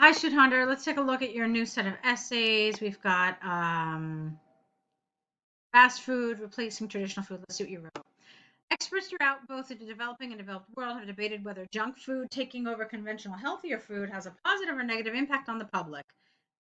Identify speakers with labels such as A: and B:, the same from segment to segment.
A: Hi, Sudhandar. Let's take a look at your new set of essays. We've got fast food replacing traditional food. Let's see what you wrote. Experts throughout both the developing and developed world have debated whether junk food taking over conventional healthier food has a positive or negative impact on the public.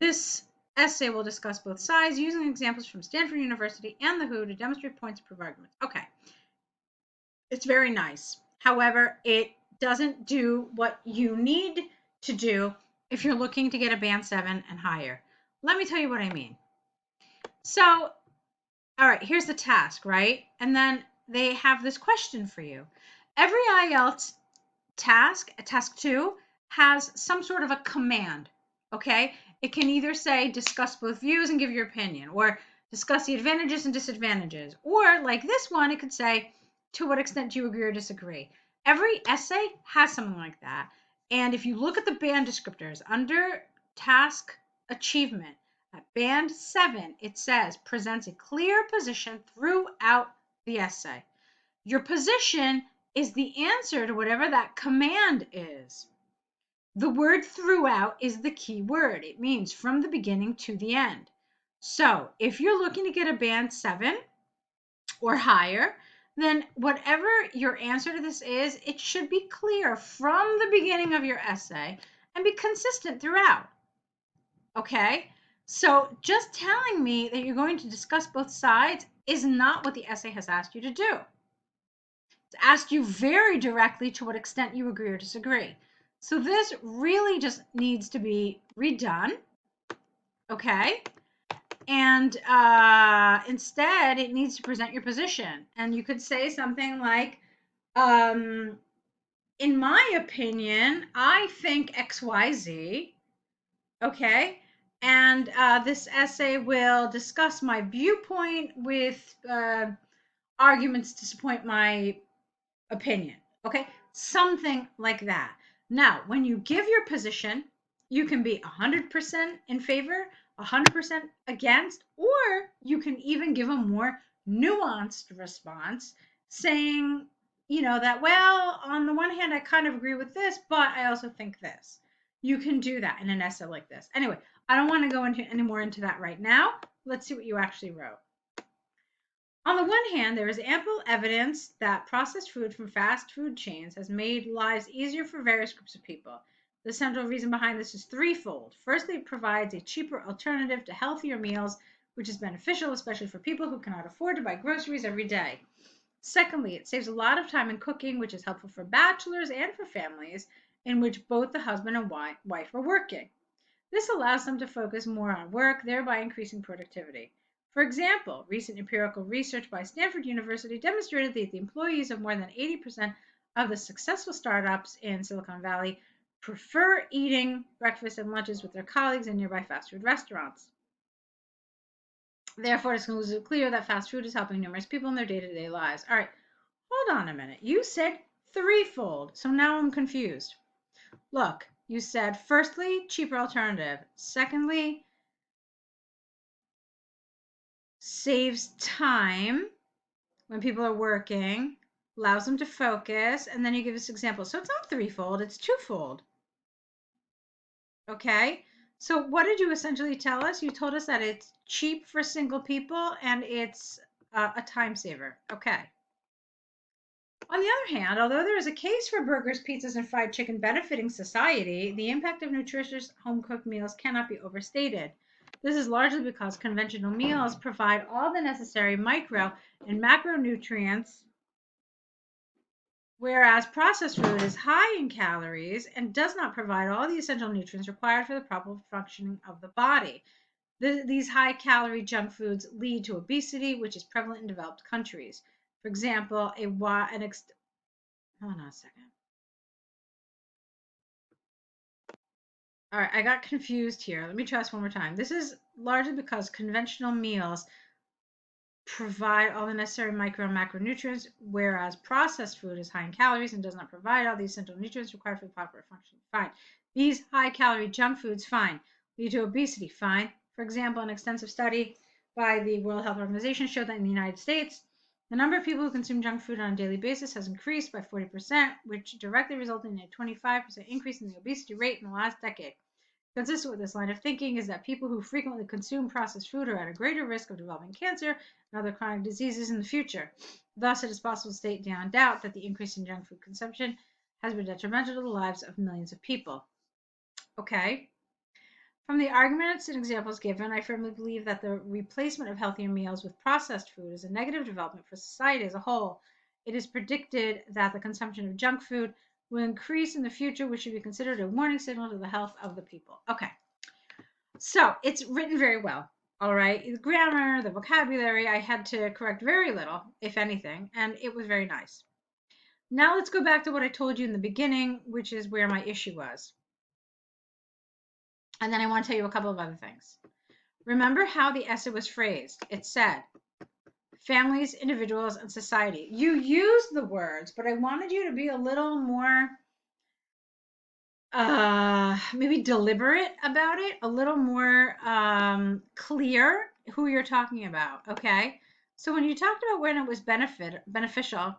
A: This essay will discuss both sides using examples from Stanford University and the WHO to demonstrate points and prove arguments. Okay, it's very nice. However, it doesn't do what you need to do if you're looking to get a band 7 and higher. Let me tell you what I mean. So, all right, here's the task, right? And then they have this question for you. Every IELTS task 2, has some sort of a command, okay? It can either say discuss both views and give your opinion, or discuss the advantages and disadvantages, or like this one, it could say to what extent do you agree or disagree. Every essay has something like that. And if you look at the band descriptors under task achievement at band 7, it says presents a clear position throughout the essay. Your position is the answer to whatever that command is. The word throughout is the key word. It means from the beginning to the end. So if you're looking to get a band 7 or higher, then whatever your answer to this is, it should be clear from the beginning of your essay and be consistent throughout. Okay? So just telling me that you're going to discuss both sides is not what the essay has asked you to do. It's asked you very directly to what extent you agree or disagree. So this really just needs to be redone, okay? And instead, it needs to present your position. And you could say something like, in my opinion, I think XYZ, okay? And this essay will discuss my viewpoint with arguments to support my opinion, okay? Something like that. Now, when you give your position, you can be 100% in favor, 100% against, or you can even give a more nuanced response saying, that, well, on the one hand, I kind of agree with this, but I also think this. You can do that in an essay like this. Anyway, I don't want to go into any more into that right now. Let's see what you actually wrote. On the one hand, there is ample evidence that processed food from fast food chains has made lives easier for various groups of people. The central reason behind this is threefold. Firstly, it provides a cheaper alternative to healthier meals, which is beneficial, especially for people who cannot afford to buy groceries every day. Secondly, it saves a lot of time in cooking, which is helpful for bachelors and for families in which both the husband and wife are working. This allows them to focus more on work, thereby increasing productivity. For example, recent empirical research by Stanford University demonstrated that the employees of more than 80% of the successful startups in Silicon Valley prefer eating breakfast and lunches with their colleagues in nearby fast food restaurants. Therefore, it's clear that fast food is helping numerous people in their day-to-day lives. All right, hold on a minute. You said threefold, so now I'm confused. Look, you said, firstly, cheaper alternative. Secondly, saves time when people are working, allows them to focus, and then you give us examples. So it's not threefold, it's twofold. Okay? So what did you essentially tell us? You told us that it's cheap for single people and it's a time saver. Okay. On the other hand, although there is a case for burgers, pizzas, and fried chicken benefiting society, the impact of nutritious home-cooked meals cannot be overstated. This is largely because conventional meals provide all the necessary micro and macronutrients, whereas processed food is high in calories and does not provide all the essential nutrients required for the proper functioning of the body. These high-calorie junk foods lead to obesity, which is prevalent in developed countries. For example, hold on a second. All right, I got confused here. Let me try this one more time. This is largely because conventional meals provide all the necessary micro and macronutrients, whereas processed food is high in calories and does not provide all the essential nutrients required for the proper function. Fine. These high-calorie junk foods, fine. Lead to obesity, fine. For example, an extensive study by the World Health Organization showed that in the United States, the number of people who consume junk food on a daily basis has increased by 40%, which directly resulted in a 25% increase in the obesity rate in the last decade. Consistent with this line of thinking is that people who frequently consume processed food are at a greater risk of developing cancer and other chronic diseases in the future. Thus, it is possible to state beyond doubt that the increase in junk food consumption has been detrimental to the lives of millions of people. Okay. From the arguments and examples given, I firmly believe that the replacement of healthier meals with processed food is a negative development for society as a whole. It is predicted that the consumption of junk food will increase in the future, which should be considered a warning signal to the health of the people. Okay, so it's written very well. All right, the grammar, the vocabulary, I had to correct very little, if anything, and it was very nice. Now let's go back to what I told you in the beginning, which is where my issue was. And then I want to tell you a couple of other things. Remember how the essay was phrased. It said, families, individuals, and society. You used the words, but I wanted you to be a little more maybe deliberate about it, a little more clear who you're talking about, okay? So when you talked about when it was beneficial,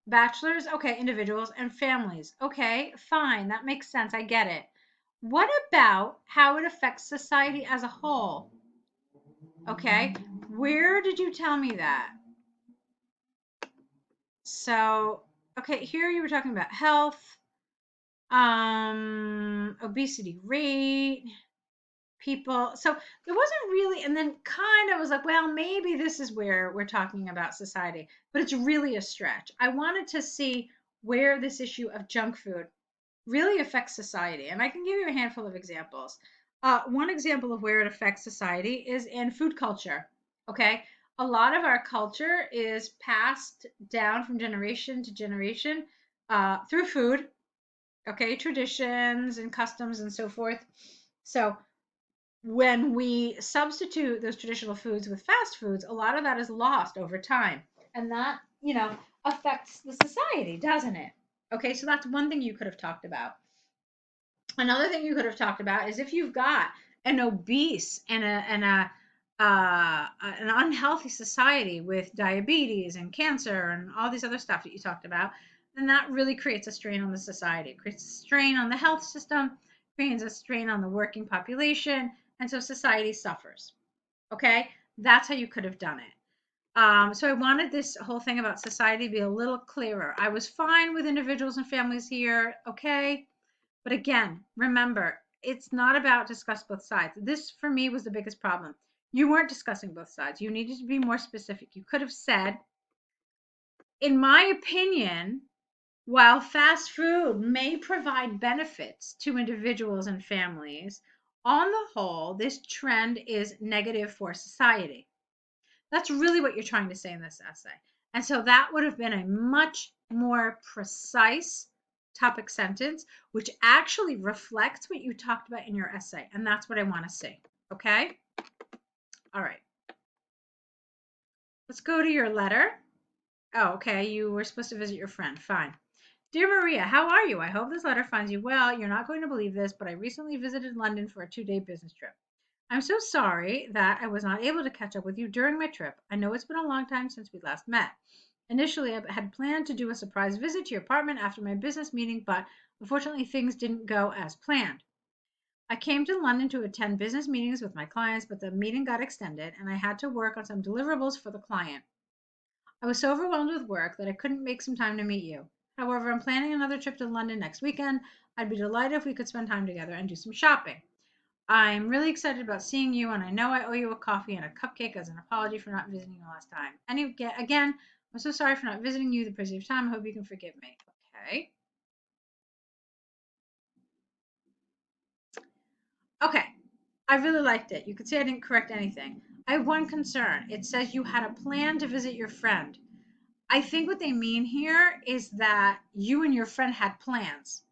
A: bachelors, okay, individuals, and families, okay, fine, that makes sense, I get it. What about how it affects society as a whole? Okay, where did you tell me that? So, okay, here you were talking about health, obesity rate, people. So there wasn't really, and then kind of was like, well, maybe this is where we're talking about society, but it's really a stretch. I wanted to see where this issue of junk food really affects society. And I can give you a handful of examples. One example of where it affects society is in food culture. Okay. A lot of our culture is passed down from generation to generation through food. Okay. Traditions and customs and so forth. So when we substitute those traditional foods with fast foods, a lot of that is lost over time. And that, affects the society, doesn't it? Okay. So that's one thing you could have talked about. Another thing you could have talked about is if you've got an obese and an unhealthy society with diabetes and cancer and all these other stuff that you talked about, then that really creates a strain on the society. It creates a strain on the health system, creates a strain on the working population, and so society suffers. Okay, that's how you could have done it. So I wanted this whole thing about society to be a little clearer. I was fine with individuals and families here. Okay, but again, remember, it's not about discuss both sides. This, for me, was the biggest problem. You weren't discussing both sides. You needed to be more specific. You could have said, in my opinion, while fast food may provide benefits to individuals and families, on the whole, this trend is negative for society. That's really what you're trying to say in this essay. And so that would have been a much more precise topic sentence, which actually reflects what you talked about in your essay. And that's what I want to see. Okay? All right. Let's go to your letter. Oh, okay. You were supposed to visit your friend. Fine. Dear Maria, how are you? I hope this letter finds you well. You're not going to believe this, but I recently visited London for a 2-day business trip. I'm so sorry that I was not able to catch up with you during my trip. I know it's been a long time since we last met. Initially, I had planned to do a surprise visit to your apartment after my business meeting, but unfortunately, things didn't go as planned. I came to London to attend business meetings with my clients, but the meeting got extended and I had to work on some deliverables for the client. I was so overwhelmed with work that I couldn't make some time to meet you. However, I'm planning another trip to London next weekend. I'd be delighted if we could spend time together and do some shopping. I'm really excited about seeing you, and I know I owe you a coffee and a cupcake as an apology for not visiting you last time. And again, I'm so sorry for not visiting you the previous time. I hope you can forgive me. Okay. Okay. I really liked it. You could see I didn't correct anything. I have one concern. It says you had a plan to visit your friend. I think what they mean here is that you and your friend had plans.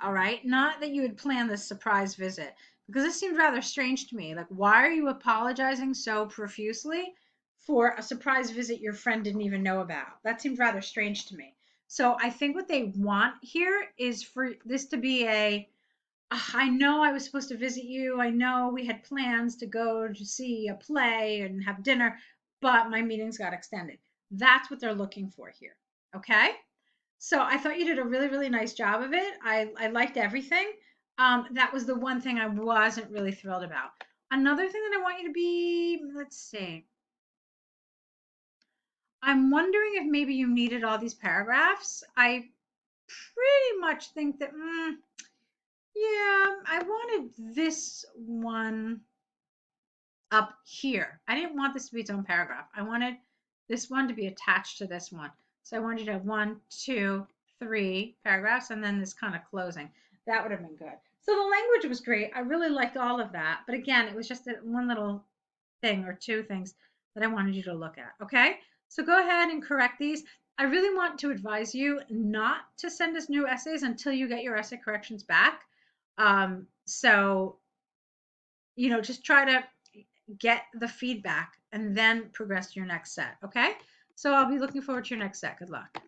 A: All right. Not that you had planned this surprise visit, because this seemed rather strange to me. Like, why are you apologizing so profusely for a surprise visit your friend didn't even know about? That seemed rather strange to me. So I think what they want here is for this to be I know I was supposed to visit you. I know we had plans to go to see a play and have dinner, but my meetings got extended. That's what they're looking for here. Okay. So I thought you did a really, really nice job of it. I liked everything. That was the one thing I wasn't really thrilled about. Another thing that I want you to be, let's see. I'm wondering if maybe you needed all these paragraphs. I pretty much think that, yeah, I wanted this one up here. I didn't want this to be its own paragraph. I wanted this one to be attached to this one. So I wanted you to have 1, 2, 3 paragraphs and then this kind of closing. That would have been good. So the language was great. I really liked all of that. But again, it was just one little thing or two things that I wanted you to look at. Okay? So go ahead and correct these. I really want to advise you not to send us new essays until you get your essay corrections back. So, just try to get the feedback and then progress to your next set. Okay? So I'll be looking forward to your next set. Good luck.